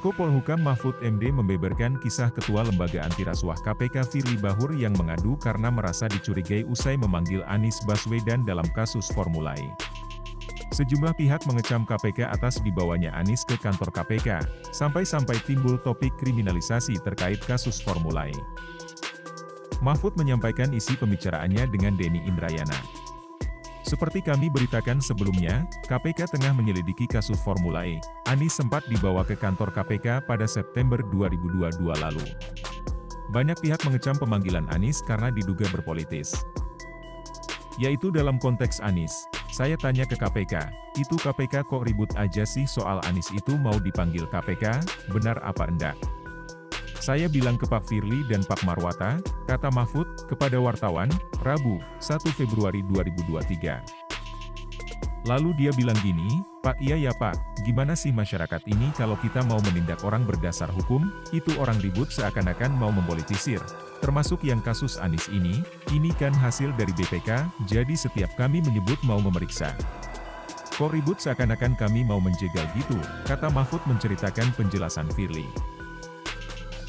Menko Polhukam Mahfud MD membeberkan kisah Ketua Lembaga Antirasuah KPK Firly Bahur yang mengadu karena merasa dicurigai usai memanggil Anies Baswedan dalam kasus Formula E. Sejumlah pihak mengecam KPK atas dibawanya Anies ke kantor KPK, sampai-sampai timbul topik kriminalisasi terkait kasus Formula E. Mahfud menyampaikan isi pembicaraannya dengan Denny Indrayana. Seperti kami beritakan sebelumnya, KPK tengah menyelidiki kasus Formula E. Anies sempat dibawa ke kantor KPK pada September 2022 lalu. Banyak pihak mengecam pemanggilan Anies karena diduga berpolitis. Yaitu dalam konteks Anies. Saya tanya ke KPK, itu KPK kok ribut aja sih soal Anies itu mau dipanggil KPK, benar apa enggak? Saya bilang ke Pak Firly dan Pak Marwata, kata Mahfud, kepada wartawan, Rabu, 1 Februari 2023. Lalu dia bilang gini, Pak iya ya Pak, gimana sih masyarakat ini kalau kita mau menindak orang berdasar hukum, itu orang ribut seakan-akan mau mempolitisir. Termasuk yang kasus Anies ini kan hasil dari BPK, jadi setiap kami menyebut mau memeriksa. Kok ribut seakan-akan kami mau menjegal gitu, kata Mahfud menceritakan penjelasan Firly.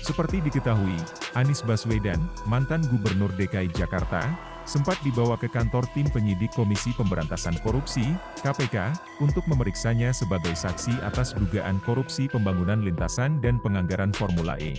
Seperti diketahui, Anies Baswedan, mantan Gubernur DKI Jakarta, sempat dibawa ke kantor tim penyidik Komisi Pemberantasan Korupsi, KPK, untuk memeriksanya sebagai saksi atas dugaan korupsi pembangunan lintasan dan penganggaran Formula E.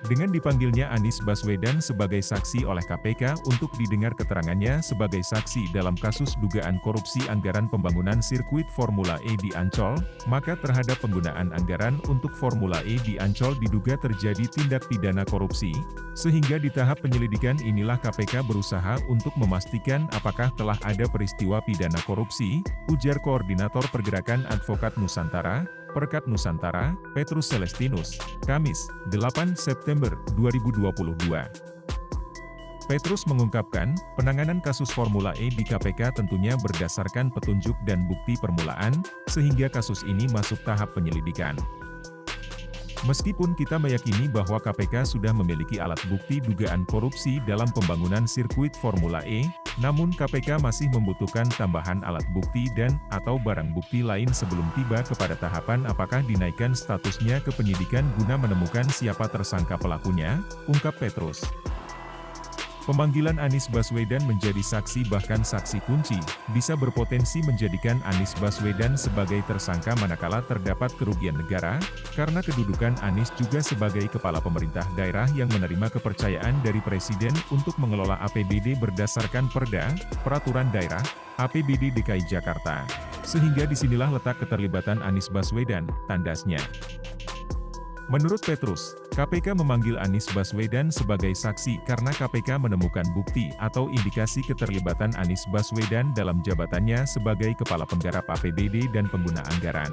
Dengan dipanggilnya Anies Baswedan sebagai saksi oleh KPK untuk didengar keterangannya sebagai saksi dalam kasus dugaan korupsi anggaran pembangunan sirkuit Formula E di Ancol, maka terhadap penggunaan anggaran untuk Formula E di Ancol diduga terjadi tindak pidana korupsi, sehingga di tahap penyelidikan inilah KPK berusaha untuk memastikan apakah telah ada peristiwa pidana korupsi, ujar Koordinator Pergerakan Advokat Nusantara, Perkat Nusantara, Petrus Celestinus, Kamis, 8 September 2022. Petrus mengungkapkan, penanganan kasus Formula E di KPK tentunya berdasarkan petunjuk dan bukti permulaan, sehingga kasus ini masuk tahap penyelidikan. Meskipun kita meyakini bahwa KPK sudah memiliki alat bukti dugaan korupsi dalam pembangunan sirkuit Formula E, namun KPK masih membutuhkan tambahan alat bukti dan/atau barang bukti lain sebelum tiba kepada tahapan apakah dinaikkan statusnya ke penyidikan guna menemukan siapa tersangka pelakunya, ungkap Petrus. Pemanggilan Anies Baswedan menjadi saksi bahkan saksi kunci, bisa berpotensi menjadikan Anies Baswedan sebagai tersangka manakala terdapat kerugian negara, karena kedudukan Anies juga sebagai kepala pemerintah daerah yang menerima kepercayaan dari Presiden untuk mengelola APBD berdasarkan Perda, Peraturan Daerah, APBD DKI Jakarta. Sehingga disinilah letak keterlibatan Anies Baswedan, tandasnya. Menurut Petrus, KPK memanggil Anies Baswedan sebagai saksi karena KPK menemukan bukti atau indikasi keterlibatan Anies Baswedan dalam jabatannya sebagai Kepala Penggarap APBD dan Pengguna Anggaran.